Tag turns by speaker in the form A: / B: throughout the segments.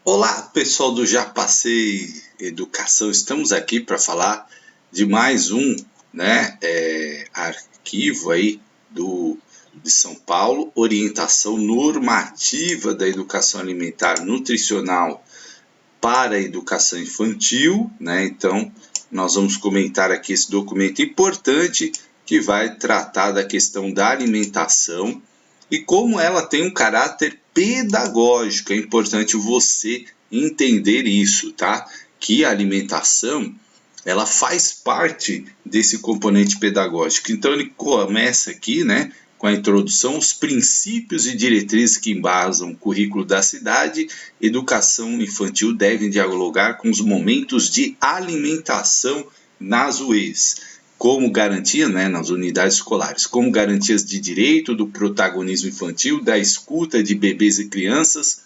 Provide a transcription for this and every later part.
A: Olá, pessoal do Já Passei Educação. Estamos aqui para falar de mais um, arquivo aí de São Paulo, orientação normativa da educação alimentar nutricional para a educação infantil, né? Então, nós vamos comentar aqui esse documento importante que vai tratar da questão da alimentação e como ela tem um caráter pedagógico. É importante você entender isso, tá? Que a alimentação, ela faz parte desse componente pedagógico. Então ele começa aqui, né, com a introdução, os princípios e diretrizes que embasam o currículo da cidade. Educação infantil devem dialogar com os momentos de alimentação nas UEs, como garantia, né, nas unidades escolares, como garantias de direito do protagonismo infantil, da escuta de bebês e crianças,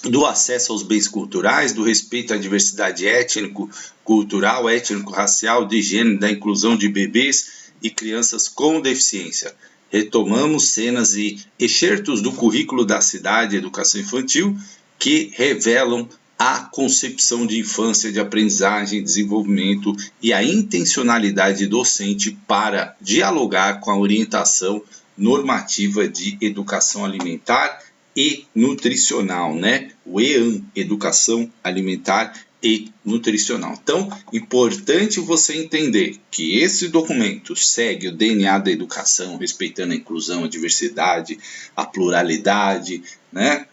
A: do acesso aos bens culturais, do respeito à diversidade étnico-cultural, étnico-racial, de gênero, da inclusão de bebês e crianças com deficiência. Retomamos cenas e excertos do currículo da cidade Educação Infantil que revelam a concepção de infância, de aprendizagem, desenvolvimento e a intencionalidade docente para dialogar com a orientação normativa de educação alimentar e nutricional, né? O EAN, Educação Alimentar e Nutricional. Então, importante você entender que esse documento segue o DNA da educação, respeitando a inclusão, a diversidade, a pluralidade, né?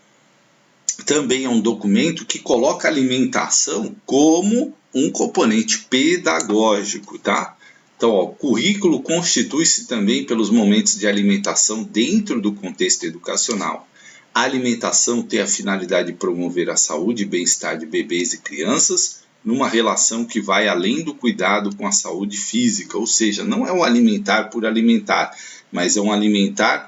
A: Também é um documento que coloca a alimentação como um componente pedagógico, tá? Então, o currículo constitui-se também pelos momentos de alimentação dentro do contexto educacional. A alimentação tem a finalidade de promover a saúde e bem-estar de bebês e crianças, numa relação que vai além do cuidado com a saúde física, ou seja, não é um alimentar por alimentar, mas é um alimentar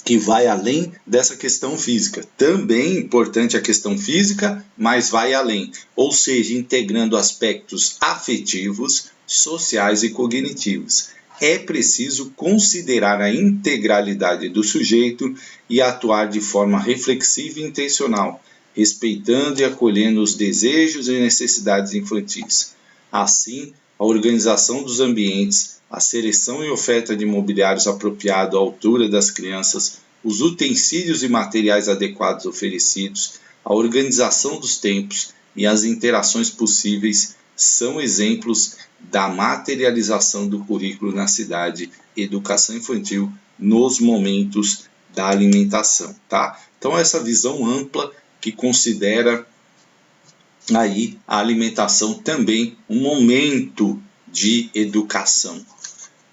A: que vai além dessa questão física. Também importante a questão física, mas vai além, ou seja, integrando aspectos afetivos, sociais e cognitivos. É preciso considerar a integralidade do sujeito e atuar de forma reflexiva e intencional, respeitando e acolhendo os desejos e necessidades infantis. Assim, a organização dos ambientes, a seleção e oferta de mobiliários apropriado à altura das crianças, os utensílios e materiais adequados oferecidos, a organização dos tempos e as interações possíveis são exemplos da materialização do currículo na cidade Educação Infantil nos momentos da alimentação, tá? Então essa visão ampla que considera aí a alimentação também um momento de educação.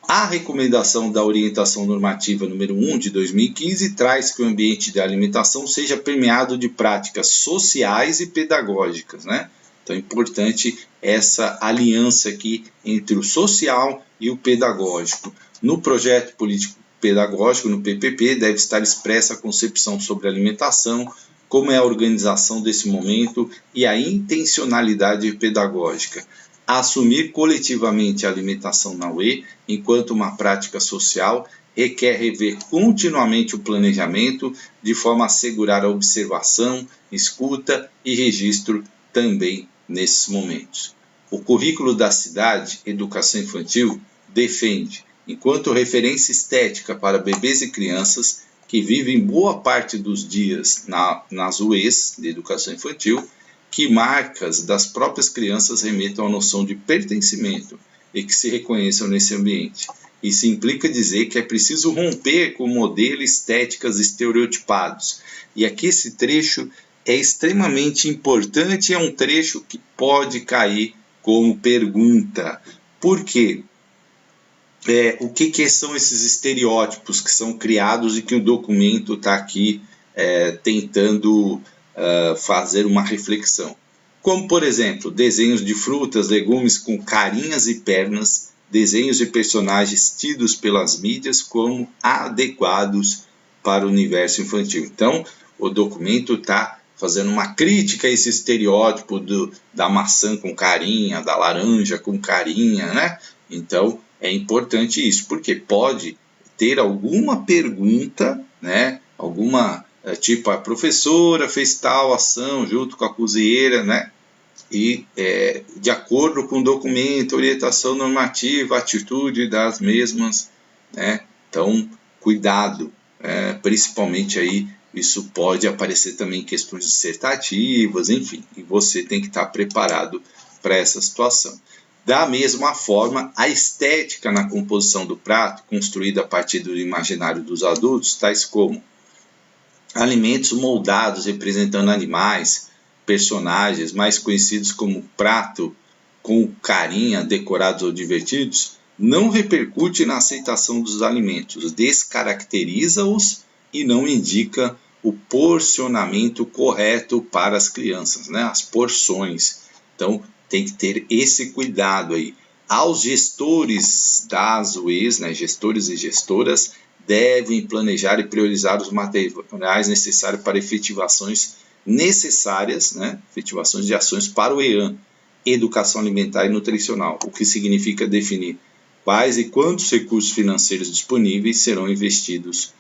A: A recomendação da orientação normativa número 1 de 2015 traz que o ambiente de alimentação seja permeado de práticas sociais e pedagógicas, né? Então é importante essa aliança aqui entre o social e o pedagógico. No projeto político pedagógico, no PPP, deve estar expressa a concepção sobre alimentação, como é a organização desse momento e a intencionalidade pedagógica. Assumir coletivamente a alimentação na UE, enquanto uma prática social, requer rever continuamente o planejamento, de forma a assegurar a observação, escuta e registro também nesses momentos. O currículo da cidade, Educação Infantil, defende, enquanto referência estética para bebês e crianças que vivem boa parte dos dias nas UEs de Educação Infantil, que marcas das próprias crianças remetam à noção de pertencimento e que se reconheçam nesse ambiente. Isso implica dizer que é preciso romper com modelos estéticas estereotipados. E aqui esse trecho é extremamente importante, é um trecho que pode cair como pergunta. Por quê? O que são esses estereótipos que são criados e que o documento está aqui tentando fazer uma reflexão? Como, por exemplo, desenhos de frutas, legumes com carinhas e pernas, desenhos de personagens tidos pelas mídias como adequados para o universo infantil. Então, o documento está fazendo uma crítica a esse estereótipo da maçã com carinha, da laranja com carinha, né? Então, é importante isso, porque pode ter alguma pergunta, né? Alguma tipo a professora fez tal ação junto com a cozinheira, né? E de acordo com o documento, orientação normativa, atitude das mesmas, né? Então, cuidado, principalmente aí, isso pode aparecer também em questões dissertativas, enfim, e você tem que estar preparado para essa situação. Da mesma forma, a estética na composição do prato, construída a partir do imaginário dos adultos, tais como alimentos moldados representando animais, personagens mais conhecidos como prato com carinha, decorados ou divertidos, não repercute na aceitação dos alimentos, descaracteriza-os e não indica o porcionamento correto para as crianças, né? As porções. Então, tem que ter esse cuidado aí. Aos gestores das UEs, né, gestores e gestoras, devem planejar e priorizar os materiais necessários para efetivações necessárias, né, efetivações de ações para o EAN, Educação Alimentar e Nutricional, o que significa definir quais e quantos recursos financeiros disponíveis serão investidos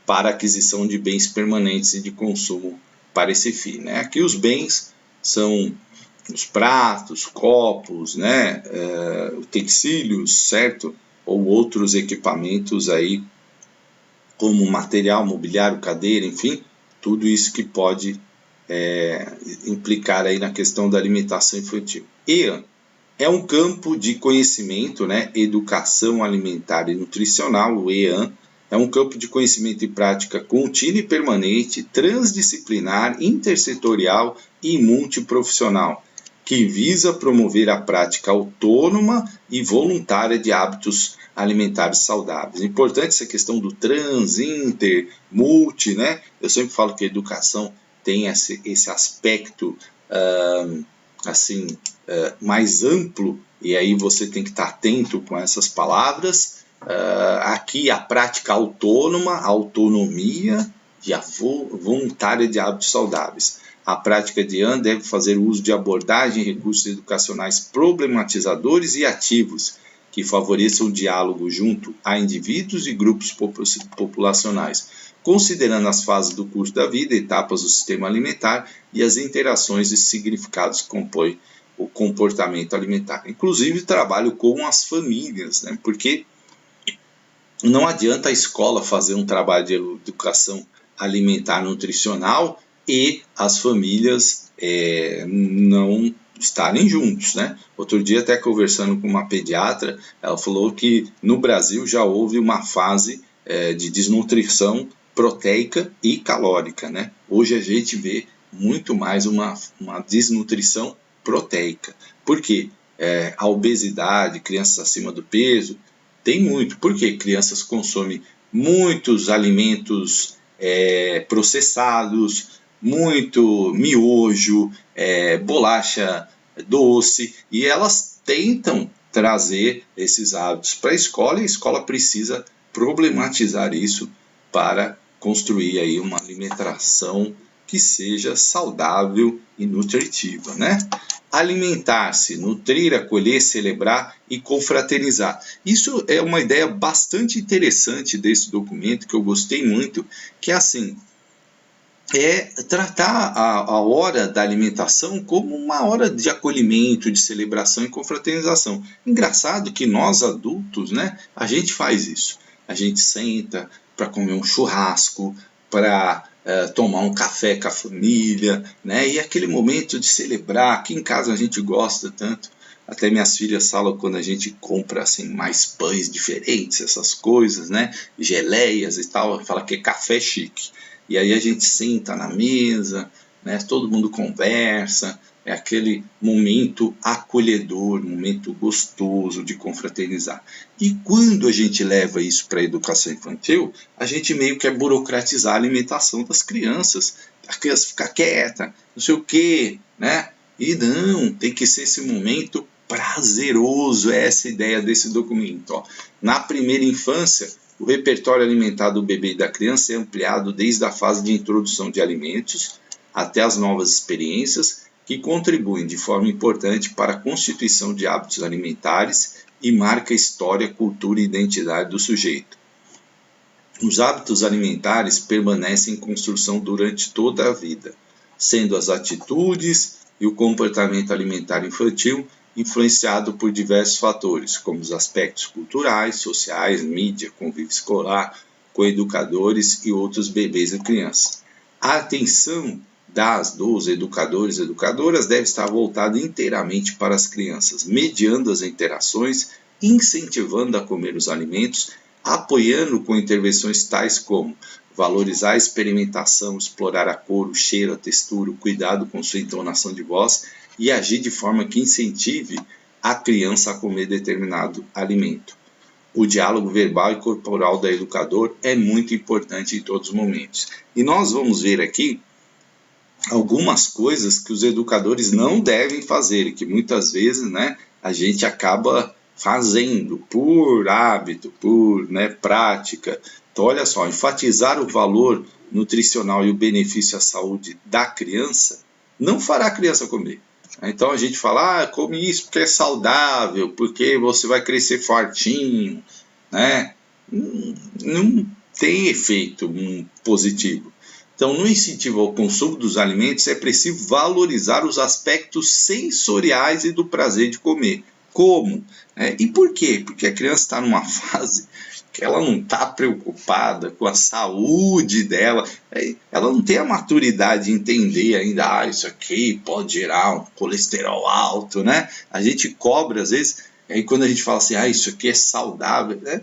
A: para a aquisição de bens permanentes e de consumo para esse fim, né? Aqui os bens são os pratos, copos, né, utensílios, certo? Ou outros equipamentos aí, como material, mobiliário, cadeira, enfim, tudo isso que pode implicar aí na questão da alimentação infantil. EAN é um campo de conhecimento, né, Educação Alimentar e Nutricional, o EAN, é um campo de conhecimento e prática contínua e permanente, transdisciplinar, intersetorial e multiprofissional, que visa promover a prática autônoma e voluntária de hábitos alimentares saudáveis. Importante essa questão do trans, inter, multi, né? Eu sempre falo que a educação tem esse aspecto mais amplo, e aí você tem que estar atento com essas palavras. Aqui a prática autônoma, autonomia e a voluntária de hábitos saudáveis. A prática de EAN deve fazer uso de abordagem e recursos educacionais problematizadores e ativos, que favoreçam o diálogo junto a indivíduos e grupos populacionais, considerando as fases do curso da vida, etapas do sistema alimentar e as interações e significados que compõem o comportamento alimentar. Inclusive, trabalho com as famílias, né? Porque não adianta a escola fazer um trabalho de educação alimentar nutricional e as famílias não estarem juntos, né? Outro dia, até conversando com uma pediatra, ela falou que no Brasil já houve uma fase de desnutrição proteica e calórica, né? Hoje a gente vê muito mais uma desnutrição proteica. Por quê? A obesidade, crianças acima do peso, tem muito. Por quê? Crianças consomem muitos alimentos processados, muito miojo, bolacha doce, e elas tentam trazer esses hábitos para a escola, e a escola precisa problematizar isso para construir aí uma alimentação que seja saudável e nutritiva, né? Alimentar-se, nutrir, acolher, celebrar e confraternizar. Isso é uma ideia bastante interessante desse documento, que eu gostei muito, que é assim, tratar a hora da alimentação como uma hora de acolhimento, de celebração e confraternização. Engraçado que nós adultos, né, a gente faz isso. A gente senta para comer um churrasco, para tomar um café com a família, né, e aquele momento de celebrar. Aqui em casa a gente gosta tanto. Até minhas filhas falam quando a gente compra assim, mais pães diferentes, essas coisas, né, geleias e tal, fala que é café chique. E aí a gente senta na mesa, né, todo mundo conversa, é aquele momento acolhedor, momento gostoso de confraternizar. E quando a gente leva isso para a educação infantil, a gente meio que burocratizar a alimentação das crianças. A criança fica quieta, não sei o quê, né? E não, tem que ser esse momento prazeroso, é essa a ideia desse documento. Ó. Na primeira infância, o repertório alimentar do bebê e da criança é ampliado desde a fase de introdução de alimentos até as novas experiências, que contribuem de forma importante para a constituição de hábitos alimentares e marca a história, cultura e identidade do sujeito. Os hábitos alimentares permanecem em construção durante toda a vida, sendo as atitudes e o comportamento alimentar infantil influenciado por diversos fatores, como os aspectos culturais, sociais, mídia, convívio escolar, com educadores e outros bebês e crianças. A atenção dos educadores e educadoras deve estar voltada inteiramente para as crianças, mediando as interações, incentivando a comer os alimentos, apoiando com intervenções tais como valorizar a experimentação, explorar a cor, o cheiro, a textura, o cuidado com sua entonação de voz e agir de forma que incentive a criança a comer determinado alimento. O diálogo verbal e corporal do educador é muito importante em todos os momentos. E nós vamos ver aqui algumas coisas que os educadores não devem fazer e que muitas vezes, né, a gente acaba fazendo por hábito, por, né, prática. Então, olha só, enfatizar o valor nutricional e o benefício à saúde da criança não fará a criança comer. Então a gente fala, come isso porque é saudável, porque você vai crescer fortinho, né? Não tem efeito positivo. Então, no incentivo ao consumo dos alimentos, é preciso valorizar os aspectos sensoriais e do prazer de comer. Como? E por quê? Porque a criança está numa fase que ela não está preocupada com a saúde dela, ela não tem a maturidade de entender ainda, isso aqui pode gerar um colesterol alto, né? A gente cobra, às vezes, aí quando a gente fala assim, isso aqui é saudável, né?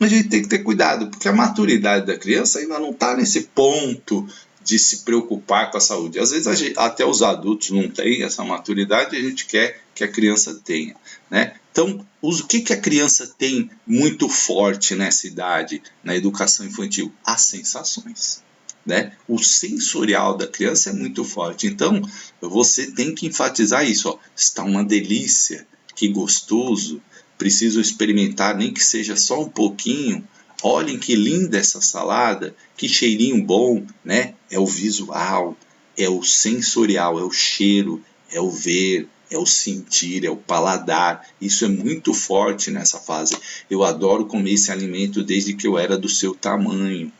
A: A gente tem que ter cuidado, porque a maturidade da criança ainda não está nesse ponto de se preocupar com a saúde. Às vezes até os adultos não têm essa maturidade e a gente quer que a criança tenha, né? Então, o que a criança tem muito forte nessa idade, na educação infantil? As sensações, né? O sensorial da criança é muito forte. Então, você tem que enfatizar isso. Ó. Está uma delícia, que gostoso. Preciso experimentar, nem que seja só um pouquinho. Olhem que linda essa salada, que cheirinho bom, né? É o visual, é o sensorial, é o cheiro, é o ver, é o sentir, é o paladar. Isso é muito forte nessa fase. Eu adoro comer esse alimento desde que eu era do seu tamanho.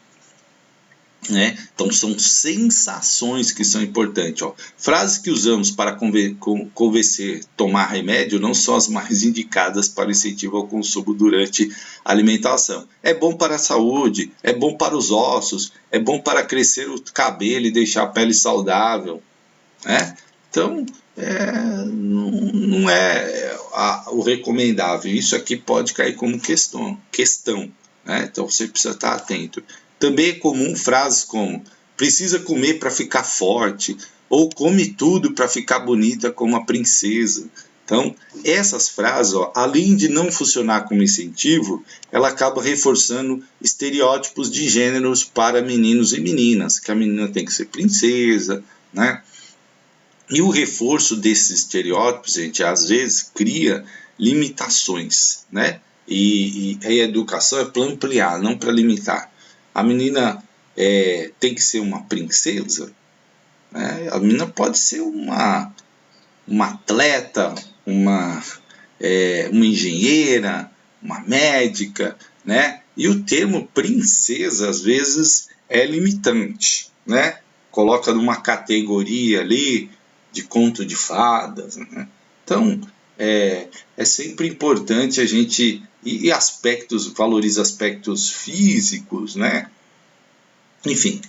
A: Né? Então são sensações que são importantes. Ó. Frases que usamos para convencer tomar remédio não são as mais indicadas para o incentivo ao consumo durante a alimentação. É bom para a saúde, é bom para os ossos, é bom para crescer o cabelo e deixar a pele saudável. Né? Então não é o recomendável. Isso aqui pode cair como questão. Né? Então você precisa estar atento. Também é comum frases como precisa comer para ficar forte ou come tudo para ficar bonita como a princesa. Então, essas frases, além de não funcionar como incentivo, ela acaba reforçando estereótipos de gêneros para meninos e meninas, que a menina tem que ser princesa, né? E o reforço desses estereótipos, gente, às vezes cria limitações, né? E a educação é para ampliar, não para limitar. A menina tem que ser uma princesa, né? A menina pode ser uma atleta, uma engenheira, uma médica, né? E o termo princesa, às vezes, é limitante, né? Coloca numa categoria ali de conto de fadas, né? Então, é sempre importante a gente... E valoriza aspectos físicos, né? Enfim,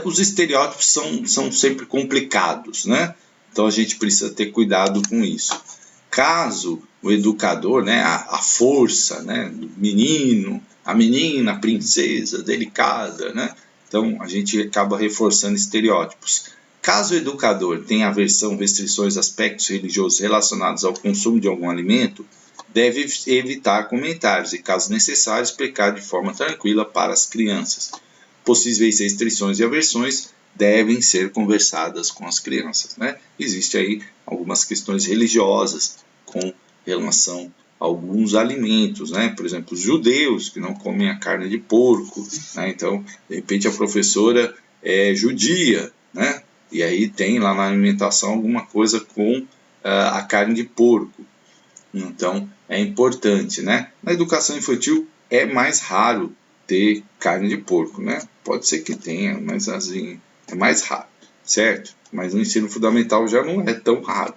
A: os estereótipos são sempre complicados, né? Então a gente precisa ter cuidado com isso. Caso o educador, né, a força, né, do menino, a menina, a princesa, delicada, né? Então a gente acaba reforçando estereótipos. Caso o educador tenha aversão, restrições, aspectos religiosos relacionados ao consumo de algum alimento, deve evitar comentários e, caso necessário, explicar de forma tranquila para as crianças. Possíveis restrições e aversões devem ser conversadas com as crianças, né? Existe aí algumas questões religiosas com relação a alguns alimentos, né? Por exemplo, os judeus que não comem a carne de porco, né? Então, de repente a professora é judia, né? E aí tem lá na alimentação alguma coisa com a carne de porco. Então, é importante, né? Na educação infantil é mais raro ter carne de porco, né? Pode ser que tenha, mas assim, é mais raro, certo? Mas no ensino fundamental já não é tão raro.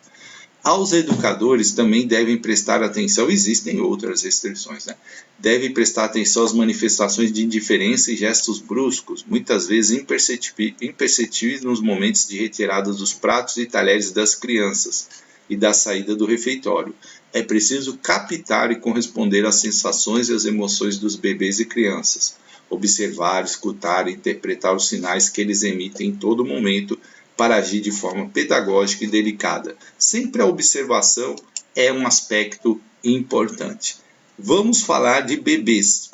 A: Aos educadores também devem prestar atenção, existem outras restrições, né? Devem prestar atenção às manifestações de indiferença e gestos bruscos, muitas vezes imperceptíveis nos momentos de retirada dos pratos e talheres das crianças e da saída do refeitório. É preciso captar e corresponder às sensações e às emoções dos bebês e crianças, observar, escutar e interpretar os sinais que eles emitem em todo momento, para agir de forma pedagógica e delicada. Sempre a observação é um aspecto importante. Vamos falar de bebês.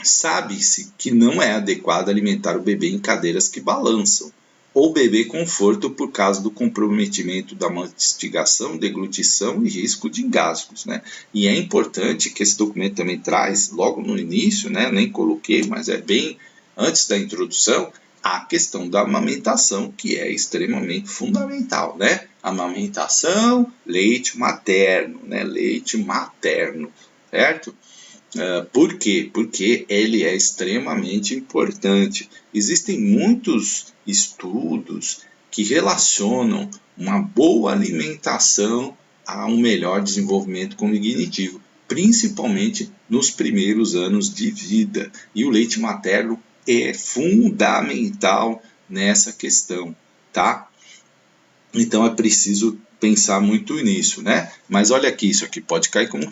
A: Sabe-se que não é adequado alimentar o bebê em cadeiras que balançam, ou bebê conforto por causa do comprometimento da mastigação, deglutição e risco de engasgos, né? E é importante que esse documento também traz, logo no início, né? Nem coloquei, mas é bem antes da introdução, a questão da amamentação, que é extremamente fundamental, né? Amamentação, leite materno, né? Leite materno, certo? Por quê? Porque ele é extremamente importante. Existem muitos estudos que relacionam uma boa alimentação a um melhor desenvolvimento cognitivo, principalmente nos primeiros anos de vida. E o leite materno é fundamental nessa questão, tá? Então é preciso pensar muito nisso, né? Mas olha aqui, isso aqui pode cair como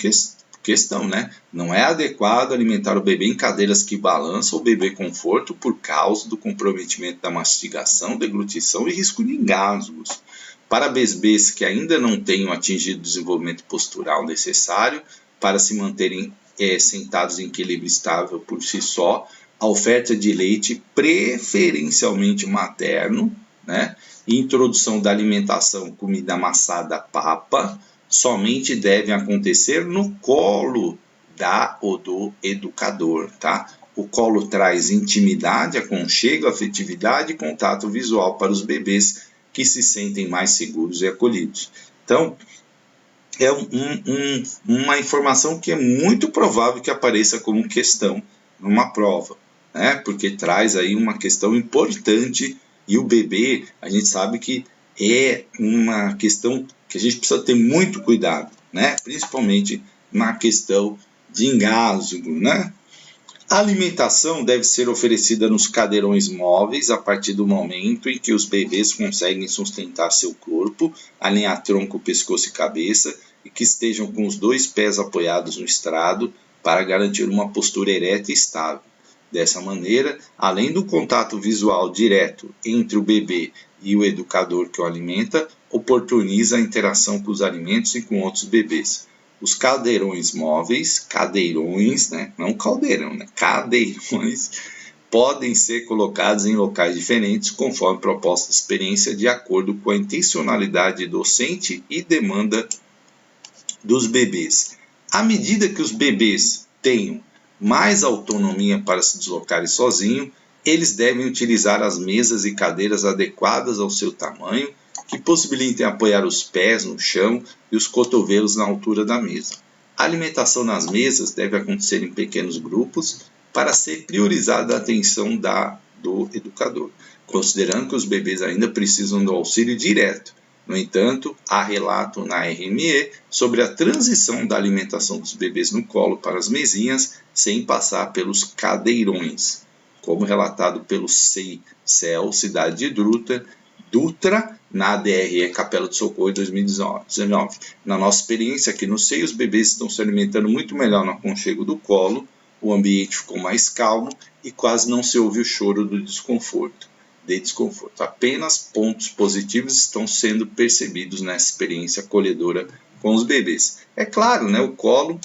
A: questão, né? Não é adequado alimentar o bebê em cadeiras que balançam o bebê conforto por causa do comprometimento da mastigação, deglutição e risco de engasgos. Para bebês que ainda não tenham atingido o desenvolvimento postural necessário para se manterem sentados em equilíbrio estável por si só, a oferta de leite, preferencialmente materno, né? E introdução da alimentação comida amassada papa, somente deve acontecer no colo da ou do educador, tá? O colo traz intimidade, aconchego, afetividade e contato visual para os bebês que se sentem mais seguros e acolhidos. Então, é uma informação que é muito provável que apareça como questão numa prova, né? Porque traz aí uma questão importante e o bebê, a gente sabe que é uma questão que a gente precisa ter muito cuidado, né? Principalmente na questão de engasgo, né? A alimentação deve ser oferecida nos cadeirões móveis a partir do momento em que os bebês conseguem sustentar seu corpo, alinhar tronco, pescoço e cabeça e que estejam com os 2 pés apoiados no estrado para garantir uma postura ereta e estável. Dessa maneira, além do contato visual direto entre o bebê e o educador que o alimenta, oportuniza a interação com os alimentos e com outros bebês. Os cadeirões móveis, cadeirões, né? Não caldeirão, né? Cadeirões, podem ser colocados em locais diferentes conforme proposta de experiência de acordo com a intencionalidade docente e demanda dos bebês. À medida que os bebês tenham mais autonomia para se deslocarem sozinhos, eles devem utilizar as mesas e cadeiras adequadas ao seu tamanho, que possibilitem apoiar os pés no chão e os cotovelos na altura da mesa. A alimentação nas mesas deve acontecer em pequenos grupos para ser priorizada a atenção do educador, considerando que os bebês ainda precisam do auxílio direto. No entanto, há relato na RME sobre a transição da alimentação dos bebês no colo para as mesinhas sem passar pelos cadeirões, como relatado pelo CEL Cidade de Dutra, na DRE Capela do Socorro em 2019. Na nossa experiência aqui no SEI, os bebês estão se alimentando muito melhor no aconchego do colo, o ambiente ficou mais calmo e quase não se ouve o choro de desconforto. Apenas pontos positivos estão sendo percebidos nessa experiência acolhedora com os bebês. É claro, né, o colo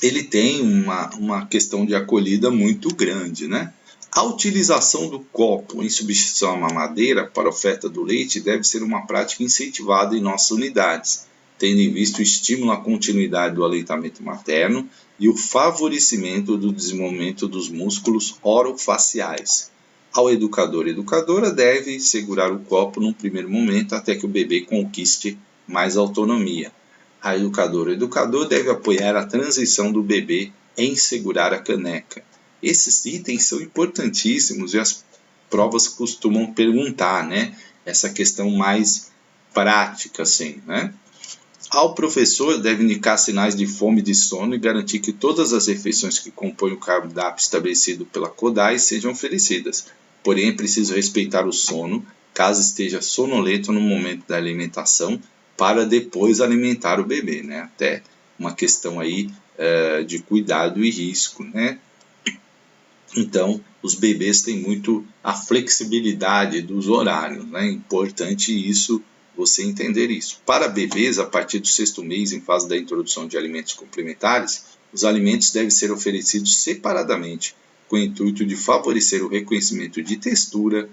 A: ele tem uma questão de acolhida muito grande, né? A utilização do copo em substituição à mamadeira para a oferta do leite deve ser uma prática incentivada em nossas unidades, tendo em vista o estímulo à continuidade do aleitamento materno e o favorecimento do desenvolvimento dos músculos orofaciais. Ao educador e educadora deve segurar o copo num primeiro momento até que o bebê conquiste mais autonomia. A educadora e educador deve apoiar a transição do bebê em segurar a caneca. Esses itens são importantíssimos e as provas costumam perguntar, né? Essa questão mais prática, assim, né? Ao professor deve indicar sinais de fome e de sono e garantir que todas as refeições que compõem o cardápio estabelecido pela CODAI sejam oferecidas. Porém, é preciso respeitar o sono, caso esteja sonolento no momento da alimentação, para depois alimentar o bebê, né? Até uma questão aí de cuidado e risco, né? Então, os bebês têm muito a flexibilidade dos horários, né? É importante isso, você entender isso. Para bebês, a partir do 6º mês, em fase da introdução de alimentos complementares, os alimentos devem ser oferecidos separadamente, com o intuito de favorecer o reconhecimento de textura,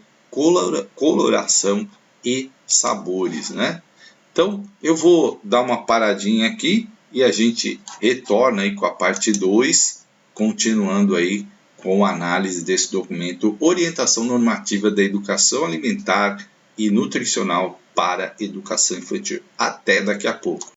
A: coloração e sabores, né? Então, eu vou dar uma paradinha aqui e a gente retorna aí com a parte 2, continuando aí com a análise desse documento Orientação Normativa da Educação Alimentar e Nutricional para Educação Infantil. Até daqui a pouco.